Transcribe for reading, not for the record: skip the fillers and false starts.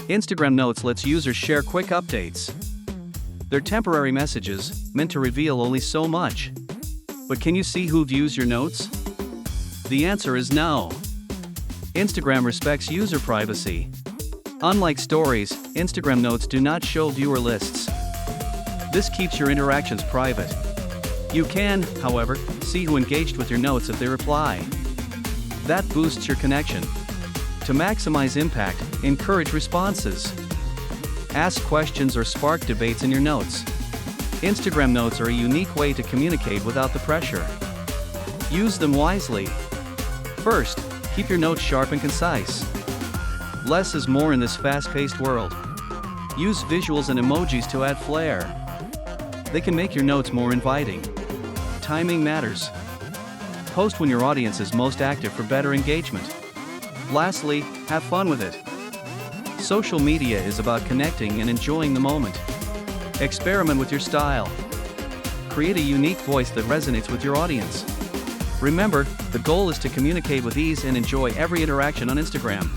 Instagram Notes lets users share quick updates. They're temporary messages, meant to reveal only so much. But can you see who views your notes? The answer is no. Instagram respects user privacy. Unlike stories, Instagram Notes do not show viewer lists. This keeps your interactions private. You can, however, see who engaged with your notes if they reply. That boosts your connection. To maximize impact, encourage responses. Ask questions or spark debates in your notes. Instagram Notes are a unique way to communicate without the pressure. Use them wisely. First, keep your notes sharp and concise. Less is more in this fast-paced world. Use visuals and emojis to add flair. They can make your notes more inviting. Timing matters. Post when your audience is most active for better engagement. Lastly, have fun with it. Social media is about connecting and enjoying the moment. Experiment with your style. Create a unique voice that resonates with your audience. Remember, the goal is to communicate with ease and enjoy every interaction on Instagram.